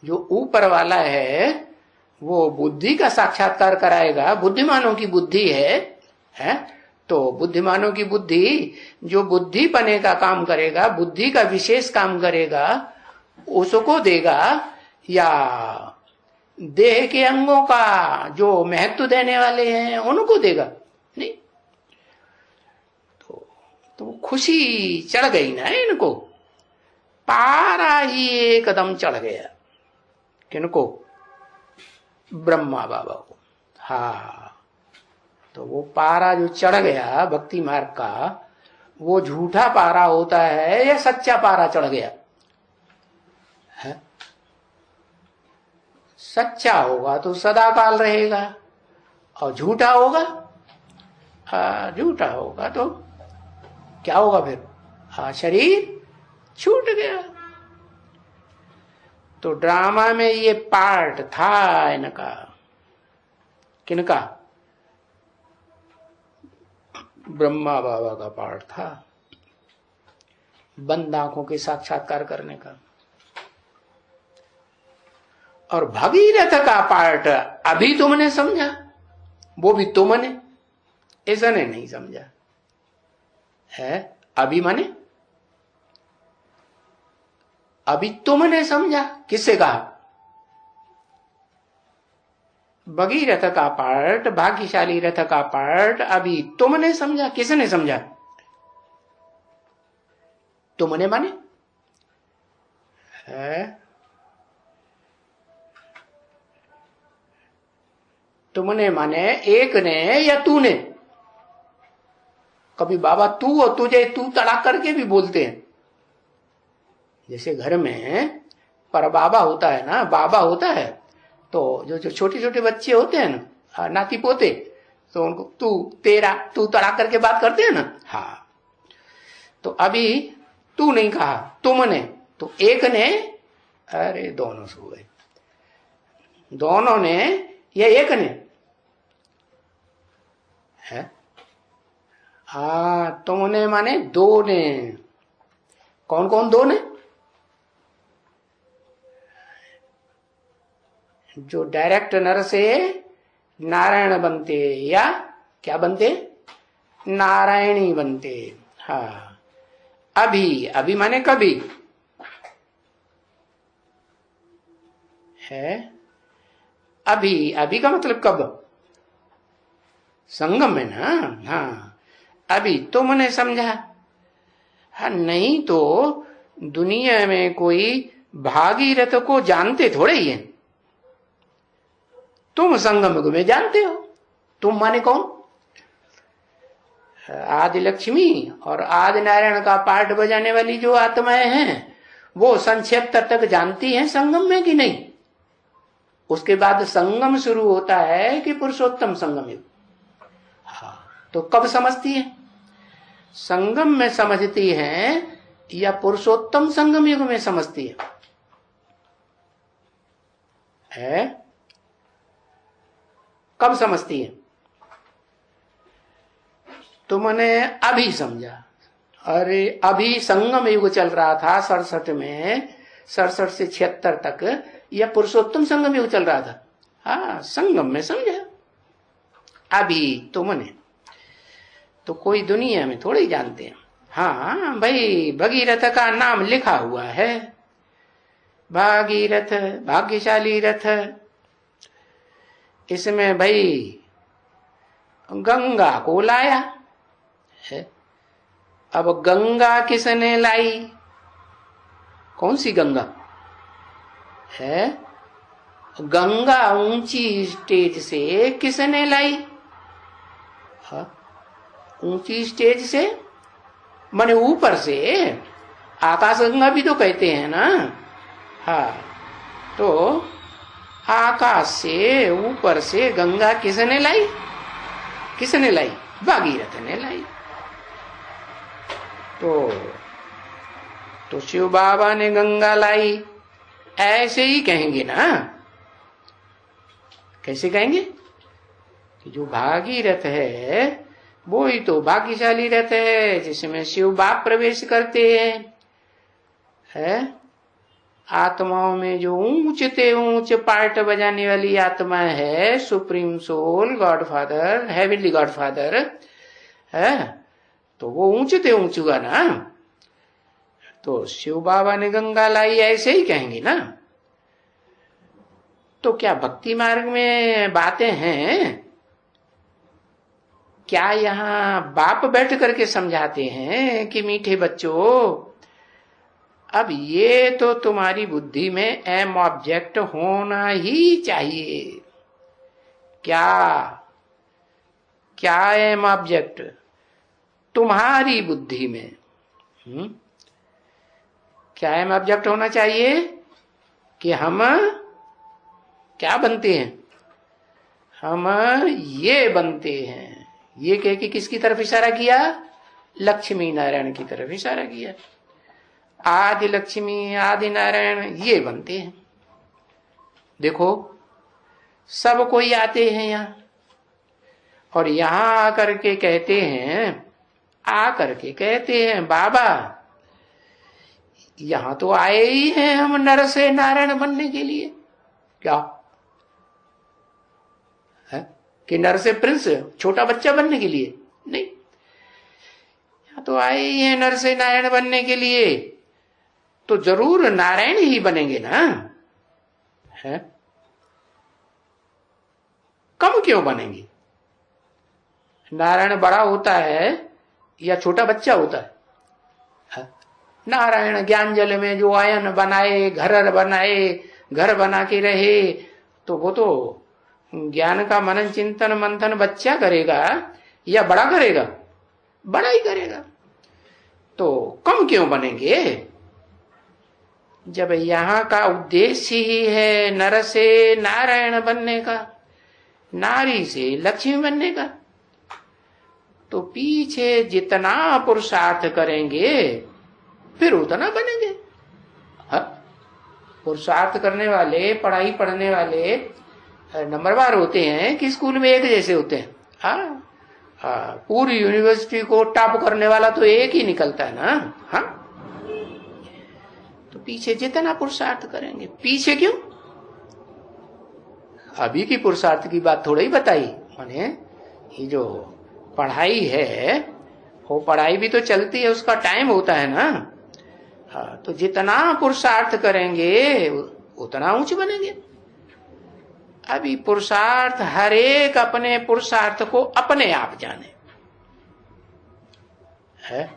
जो ऊपर वाला है वो बुद्धि का साक्षात्कार कराएगा। बुद्धिमानों की बुद्धि है, तो बुद्धिमानों की बुद्धि जो बुद्धि पने का काम करेगा, बुद्धि का विशेष काम करेगा, उसको देगा, या देह के अंगों का जो महत्व देने वाले हैं उनको देगा? नहीं। तो खुशी चढ़ गई ना इनको, पारा ही एकदम चढ़ गया। किनको? ब्रह्मा बाबा को। हाँ, तो वो पारा जो चढ़ गया भक्ति मार्ग का, वो झूठा पारा होता है या सच्चा पारा चढ़ गया है? सच्चा होगा तो सदा काल रहेगा, और झूठा होगा, झूठा होगा तो क्या होगा फिर? शरीर छूट गया। तो ड्रामा में ये पार्ट था इनका, किनका? ब्रह्मा बाबा का पार्ट था, बंद आंखों के साक्षात्कार करने का। और भगीरथ का पार्ट अभी तुमने समझा, वो भी तुमने, ऐसा ने नहीं समझा है। अभी माने अभी तुमने समझा, किससे कहा? भगीरथ का पार्ट, भाग्यशाली रथ का पार्ट अभी तुमने समझा, किसने समझा? तुमने माने है, तुमने माने एक ने या तूने? कभी बाबा तू और तुझे तू तड़ाक करके भी बोलते हैं। जैसे घर में पर बाबा होता है ना, बाबा होता है, तो जो छोटे छोटे बच्चे होते हैं ना, नाती पोते, तो उनको तू तेरा तू तड़ाक करके बात करते हैं ना। हाँ, तो अभी तू नहीं कहा, तुमने, तो एक ने, अरे दोनों सो गए, दोनों ने या एक ने है? तुमने माने दो ने। कौन कौन दो ने? जो डायरेक्ट नर से नारायण बनते या क्या बनते? नारायणी बनते। हाँ, अभी, अभी माने कभी है। अभी, अभी का मतलब कब? संगम में ना। हाँ, अभी तुमने समझा। हाँ, नहीं तो दुनिया में कोई भागीरथ को जानते थोड़े ही है। तुम संगम में जानते हो। तुम माने कौन? आदि लक्ष्मी और आदि नारायण का पार्ट बजाने वाली जो आत्माएं हैं, वो संक्षेप तक जानती हैं संगम में कि नहीं? उसके बाद संगम शुरू होता है कि पुरुषोत्तम संगम युग। हाँ, तो कब समझती है? संगम में समझती हैं या पुरुषोत्तम संगम युग में समझती है? कब समझती है? तुमने अभी समझा। अरे अभी संगम युग चल रहा था 67 में, 67 से 76 तक, यह पुरुषोत्तम संगम युग चल रहा था। हाँ, संगम में समझा। अभी तुमने तो कोई दुनिया में थोड़े ही जानते हैं। हाँ भाई, भगीरथ का नाम लिखा हुआ है, भागीरथ, भाग्यशाली रथ। इसमें भाई गंगा को लाया है। अब गंगा किसने लाई? कौन सी गंगा है? गंगा ऊंची स्टेज से किसने लाई? हाँ, ऊंची स्टेज से माने ऊपर से, आकाश गंगा भी तो कहते हैं ना। हाँ, तो आकाश से, ऊपर से गंगा किसने लाई? किसने लाई? भागीरथ ने लाई। तो शिव बाबा ने गंगा लाई, ऐसे ही कहेंगे ना। कैसे कहेंगे? कि जो भागीरथ है वो ही तो भाग्यशाली रथ है, जिसमें शिव बाप प्रवेश करते हैं। आत्माओं में जो ऊंचते ऊंच पार्ट बजाने वाली आत्मा है, supreme soul, godfather, heavenly godfather है, तो वो ऊंचते ऊंच हुआ ना। तो शिव बाबा ने गंगा लाई, ऐसे ही कहेंगे ना। तो क्या भक्ति मार्ग में बातें हैं? क्या यहाँ बाप बैठ करके समझाते हैं कि मीठे बच्चों, अब ये तो तुम्हारी बुद्धि में एम ऑब्जेक्ट होना ही चाहिए। क्या क्या एम ऑब्जेक्ट? तुम्हारी बुद्धि में क्या है ऑब्जेक्ट होना चाहिए कि हम क्या बनते हैं, हम ये बनते हैं। ये कह के किसकी तरफ इशारा किया, लक्ष्मी नारायण की तरफ इशारा किया। आदि लक्ष्मी आदि नारायण ये बनते हैं। देखो सब कोई आते हैं यहाँ, और यहां आकर के कहते हैं बाबा यहां तो आए ही हैं हम नर से नारायण बनने के लिए। क्या है कि नर से प्रिंस छोटा बच्चा बनने के लिए? नहीं, यहां तो आए ही हैं नर से नारायण बनने के लिए, तो जरूर नारायण ही बनेंगे ना। है कम क्यों बनेंगे? नारायण बड़ा होता है या छोटा बच्चा होता है? नारायण ज्ञान जल में जो आयन बनाए, घर बना के रहे, तो वो तो ज्ञान का मनन चिंतन मंथन बच्चा करेगा या बड़ा करेगा? बड़ा ही करेगा। तो कम क्यों बनेंगे जब यहाँ का उद्देश्य ही है नर से नारायण बनने का, नारी से लक्ष्मी बनने का। तो पीछे जितना पुरुषार्थ करेंगे फिर उतना बनेंगे। पुरुषार्थ करने वाले, पढ़ाई पढ़ने वाले नंबरवार होते हैं कि स्कूल में एक जैसे होते हैं? पूरी यूनिवर्सिटी को टॉप करने वाला तो एक ही निकलता है ना। हाँ, तो पीछे जितना पुरुषार्थ करेंगे। पीछे क्यों? अभी की पुरुषार्थ की बात थोड़ा ही बताई। माने ये जो पढ़ाई है वो पढ़ाई भी तो चलती है, उसका टाइम होता है ना। हाँ, तो जितना पुरुषार्थ करेंगे उतना ऊंचे बनेंगे। अभी पुरुषार्थ हर एक अपने पुरुषार्थ को अपने आप जाने है,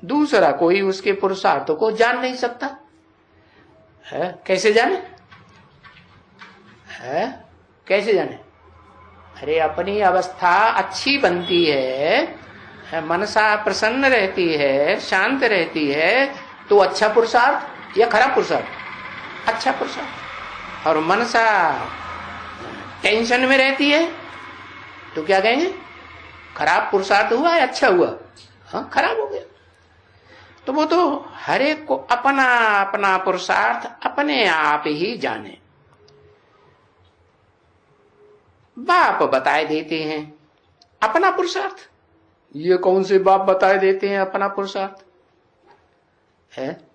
दूसरा कोई उसके पुरुषार्थ को जान नहीं सकता है। कैसे जाने है? कैसे जाने? अरे अपनी अवस्था अच्छी बनती है, मनसा प्रसन्न रहती है, शांत रहती है, तो अच्छा पुरुषार्थ या खराब पुरुषार्थ? अच्छा पुरुषार्थ। और मनसा टेंशन में रहती है तो क्या कहेंगे? खराब पुरुषार्थ हुआ या अच्छा हुआ? हाँ, खराब हो गया। तो वो तो हर एक को अपना अपना पुरुषार्थ अपने आप ही जाने। बाप बताए देते हैं अपना पुरुषार्थ। ये कौन से बाप बताए देते हैं अपना पुरुषार्थ है?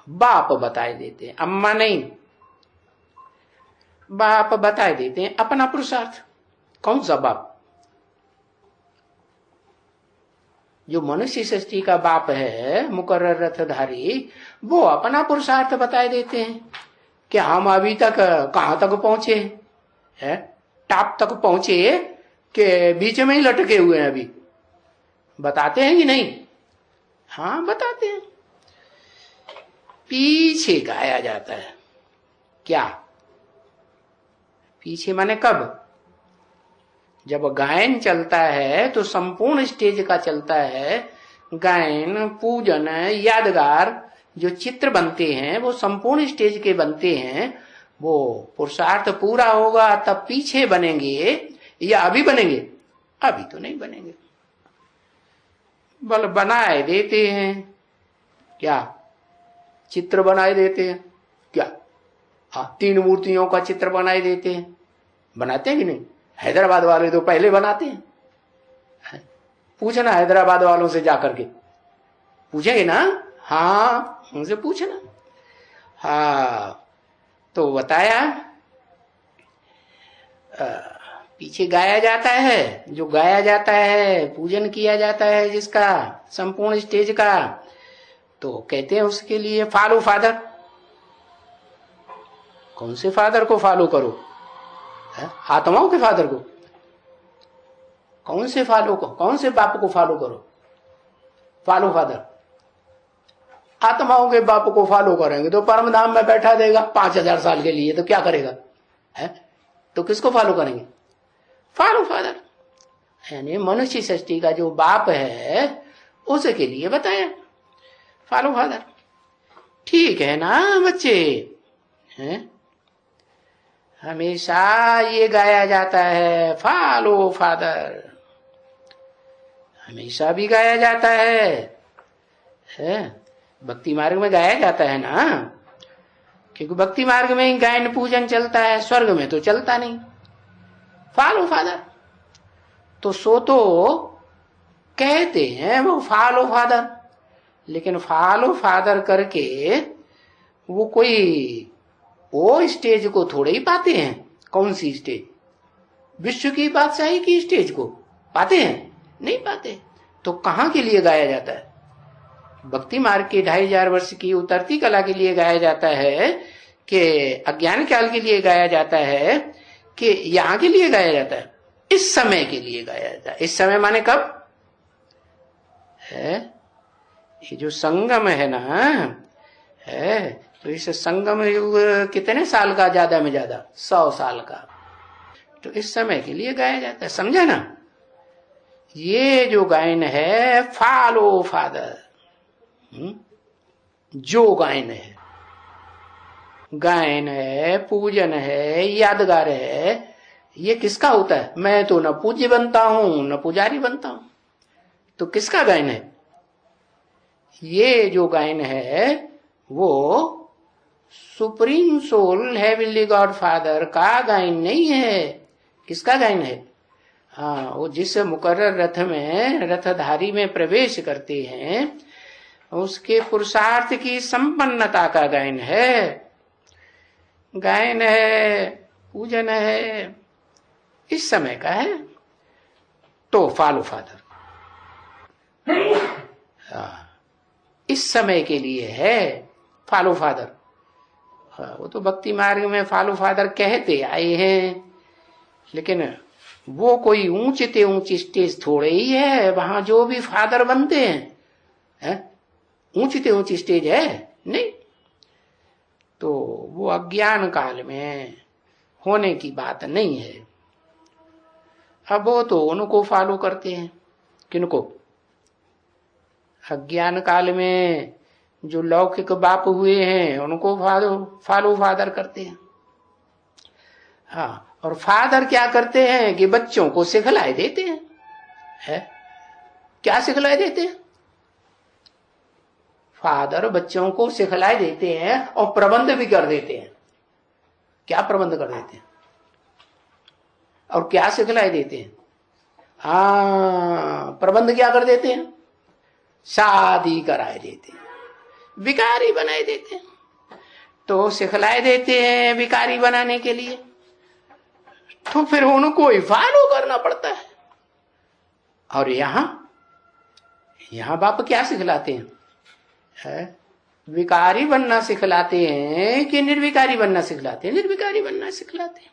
बाप बताए देते हैं, अम्मा नहीं। बाप बताए देते हैं अपना पुरुषार्थ। कौन सा बाप? जो मनुष्य सृष्टि का बाप है, मुकर्रर रथधारी, वो अपना पुरुषार्थ बताए देते हैं कि हम अभी तक कहां तक पहुंचे हैं, टॉप तक पहुंचे कि बीच में ही लटके हुए हैं। अभी बताते हैं कि नहीं? हाँ, बताते हैं। पीछे गाया जाता है। क्या पीछे माने कब? जब गायन चलता है तो संपूर्ण स्टेज का चलता है। गायन, पूजन, यादगार जो चित्र बनते हैं वो संपूर्ण स्टेज के बनते हैं। वो पुरुषार्थ पूरा होगा तब पीछे बनेंगे या अभी बनेंगे? अभी तो नहीं बनेंगे। बल बनाए देते हैं। क्या चित्र बनाए देते हैं? क्या 3 मूर्तियों का चित्र बनाए देते हैं? बनाते हैं कि नहीं? हैदराबाद वाले तो पहले बनाते हैं। पूछना हैदराबाद वालों से जाकर के, पूछेंगे ना? हाँ, उनसे पूछना। हाँ, तो बताया पीछे गाया जाता है। जो गाया जाता है, पूजन किया जाता है जिसका, संपूर्ण स्टेज का, तो कहते हैं उसके लिए फॉलो फादर। कौन से फादर को फॉलो करो? आत्माओं के फादर को? कौन से फॉलो को, कौन से बाप को फॉलो करो? फॉलो फादर आत्माओं के बाप को फॉलो करेंगे तो परम धाम में बैठा देगा 5000 साल के लिए, तो क्या करेगा है? तो किसको फॉलो करेंगे? फॉलो फादर, यानी मनुष्य सृष्टि का जो बाप है उसके लिए बताया, फॉलो फादर। ठीक है ना बच्चे? हैं? हमेशा ये गाया जाता है, फॉलो फादर, हमेशा भी गाया जाता है? भक्ति मार्ग में गाया जाता है ना, क्योंकि भक्ति मार्ग में ही गायन पूजन चलता है, स्वर्ग में तो चलता नहीं। फॉलो फादर तो सो तो कहते हैं वो फॉलो फादर, लेकिन फॉलो फादर करके वो कोई वो स्टेज को थोड़े ही पाते हैं। कौन सी स्टेज? विश्व की बादशाही की स्टेज को पाते हैं? नहीं पाते। तो कहां के लिए गाया जाता है? भक्ति मार्ग के 2500 वर्ष की उतरती कला के लिए गाया जाता है कि अज्ञान काल के लिए गाया जाता है कि यहां के लिए गाया जाता है? इस समय के लिए गाया जाता है। इस समय माने कब है? ये जो संगम है ना, है तो इस संगम युग कितने साल का? ज्यादा में ज्यादा 100 साल का। तो इस समय के लिए गाया जाता है, समझा ना? ये जो गायन है फॉलो फादर, जो गायन है, गायन है, पूजन है, यादगार है, ये किसका होता है? मैं तो न पूज्य बनता हूं न पुजारी बनता हूं, तो किसका गायन है? ये जो गायन है वो supreme soul heavenly God father का गायन नहीं है। किसका गायन है? हाँ, वो जिस मुकर्रर रथ में रथधारी में प्रवेश करते हैं उसके पुरुषार्थ की संपन्नता का गायन है, गायन है, पूजन है, इस समय का है। तो फॉलो फादर इस समय के लिए है, फॉलो फादर। वो तो भक्ति मार्ग में फॉलो फादर कहते आए हैं, लेकिन वो कोई ऊंचे ऊंची स्टेज थोड़े ही है वहां जो भी फादर बनते हैं, ऊंची ऊंची स्टेज है नहीं। तो वो अज्ञान काल में होने की बात नहीं है। अब वो तो उनको फॉलो करते हैं। किनको? अज्ञान काल में जो लौकिक बाप हुए हैं उनको फॉलो फादर करते हैं। हाँ, और फादर क्या करते हैं कि बच्चों को सिखलाए देते हैं। है? क्या सिखलाए देते हैं? फादर बच्चों को सिखलाए देते हैं और प्रबंध भी कर देते हैं। क्या प्रबंध कर देते हैं और क्या सिखलाए देते हैं? हाँ, प्रबंध क्या कर देते हैं? शादी कराए देते हैं, भिखारी बनाए देते हैं। तो सिखलाए देते हैं भिखारी बनाने के लिए, तो फिर उनको ही फॉलो करना पड़ता है। और यहां बाप क्या सिखलाते हैं? विकारी बनना सिखलाते हैं कि निर्विकारी बनना सिखलाते हैं? निर्विकारी बनना सिखलाते हैं।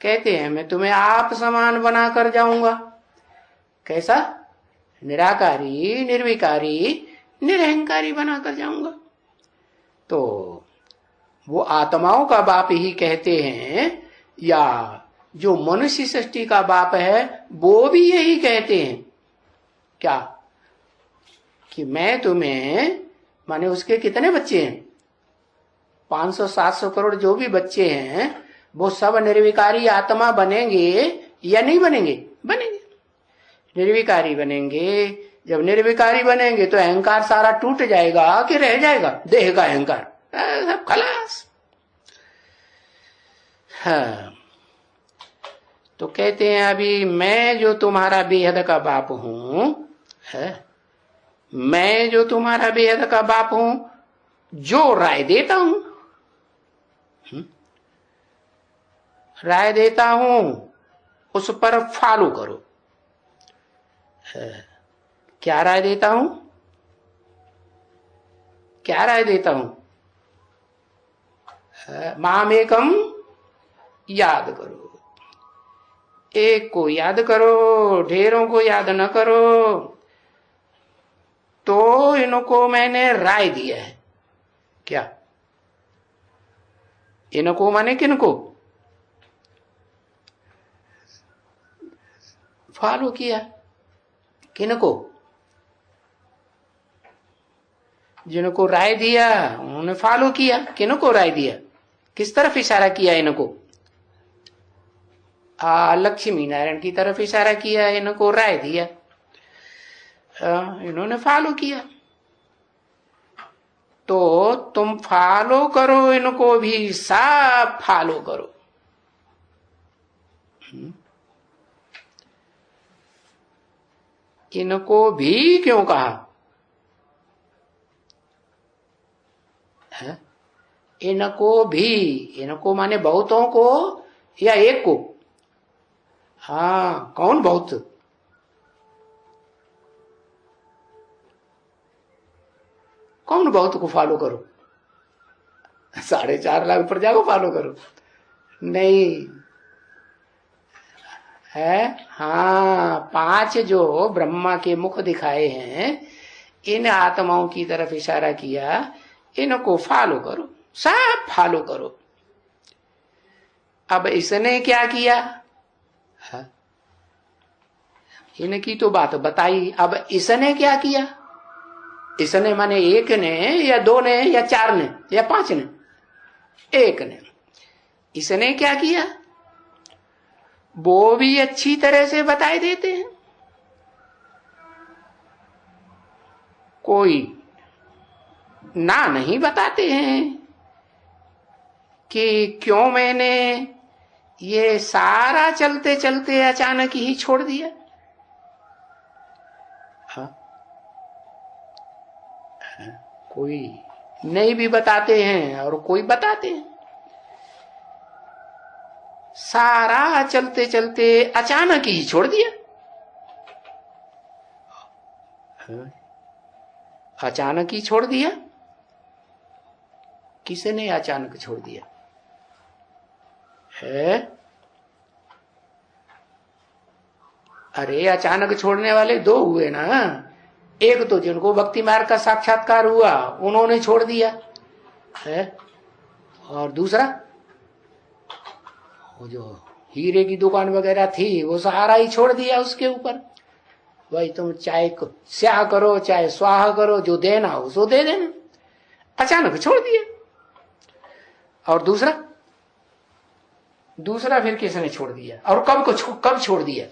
कहते हैं मैं तुम्हें आप समान बना कर जाऊंगा। कैसा? निराकारी, निर्विकारी, निरहंकारी बना कर जाऊंगा। तो वो आत्माओं का बाप ही कहते हैं, या जो मनुष्य सृष्टि का बाप है वो भी यही कहते हैं। क्या? कि मैं तुम्हें, माने उसके कितने बच्चे हैं? 500-700 करोड़ जो भी बच्चे हैं वो सब निर्विकारी आत्मा बनेंगे या नहीं बनेंगे? बनेंगे, निर्विकारी बनेंगे। जब निर्विकारी बनेंगे तो अहंकार सारा टूट जाएगा कि रह जाएगा? देह का अहंकार सब खलास। हाँ, तो कहते हैं अभी मैं जो तुम्हारा बेहद का बाप हूं, मैं जो तुम्हारा बेहद का बाप हूं, जो राय देता हूं, राय देता हूं उस पर फॉलो करो। क्या राय देता हूं? क्या राय देता हूं? मामेकम याद करो, एक को याद करो, ढेरों को याद न करो। तो इनको मैंने राय दिया है। क्या? इनको माने किनको? फॉलो किया। किनको? जिनको राय दिया उन्होंने फॉलो किया। किनको राय दिया? किस तरफ इशारा किया इनको? लक्ष्मी नारायण की तरफ इशारा किया, इनको राय दिया, इन्होंने फॉलो किया। तो तुम फॉलो करो इनको भी, सब फॉलो करो। इनको भी क्यों कहा है? इनको भी, इनको माने बहुतों को या एक को? हाँ, कौन बहुत? कौन बहुत को फॉलो करो? 4.5 लाख प्रजा को फॉलो करो? नहीं है। हाँ, 5 जो ब्रह्मा के मुख दिखाए हैं, इन आत्माओं की तरफ इशारा किया, इनको फॉलो करो, सब फॉलो करो। अब इसने क्या किया? हाँ? इनकी तो बात बताई, अब इसने क्या किया? इसने माने एक ने या 2 ने या 4 ने या 5 ने? एक ने। इसने क्या किया? वो भी अच्छी तरह से बताए देते हैं। कोई ना नहीं बताते हैं कि क्यों मैंने ये सारा चलते चलते अचानक ही छोड़ दिया। हाँ? कोई नहीं भी बताते हैं और कोई बताते हैं। सारा चलते चलते अचानक ही छोड़ दिया। हाँ? अचानक ही छोड़ दिया। किसने अचानक छोड़ दिया है? अरे अचानक छोड़ने वाले 2 हुए ना। एक तो जिनको भक्ति मार्ग का साक्षात्कार हुआ उन्होंने छोड़ दिया है, और दूसरा वो जो हीरे की दुकान वगैरह थी वो सहारा ही छोड़ दिया उसके ऊपर। भाई तुम चाहे स्याह करो चाहे स्वाहा करो, जो देना हो सो दे देना। अचानक छोड़ दिया। और दूसरा फिर किसने छोड़ दिया और कब छोड़ दिया?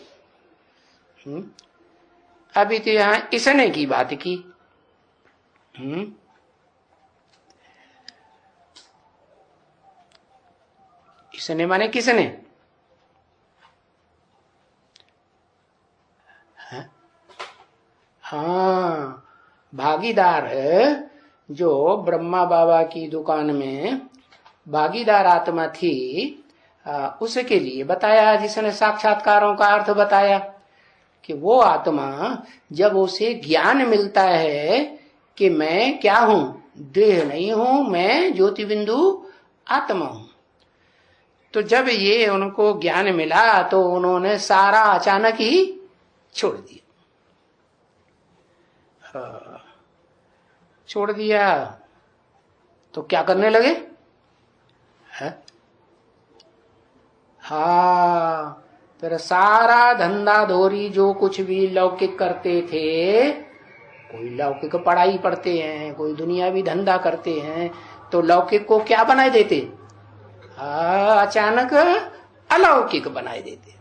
अभी तो यहां इसने की बात की। इसने माने किसने? हाँ, भागीदार है। जो ब्रह्मा बाबा की दुकान में भागीदार आत्मा थी, उसके लिए बताया, जिसने साक्षात्कारों का अर्थ बताया कि वो आत्मा जब उसे ज्ञान मिलता है कि मैं क्या हूं, देह नहीं हूं, मैं ज्योति बिंदु आत्मा हूं, तो जब ये उनको ज्ञान मिला तो उन्होंने सारा अचानक ही छोड़ दिया। छोड़ दिया तो क्या करने लगे है? हाँ, फिर सारा धंधा धोरी जो कुछ भी लौकिक करते थे, कोई लौकिक पढ़ाई पढ़ते हैं, कोई दुनियावी धंधा करते हैं, तो लौकिक को क्या बनाए देते? अचानक अलौकिक बनाए देते।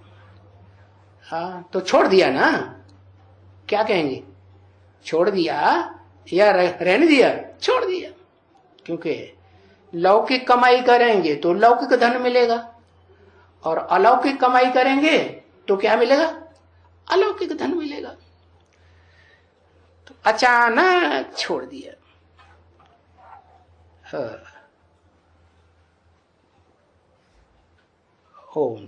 हाँ, तो छोड़ दिया ना। क्या कहेंगे? छोड़ दिया या रहने दिया? छोड़ दिया। क्योंकि लौकिक कमाई करेंगे तो लौकिक धन मिलेगा, और अलौकिक कमाई करेंगे तो क्या मिलेगा? अलौकिक धन मिलेगा। तो अचानक छोड़ दिया। हाँ। ओम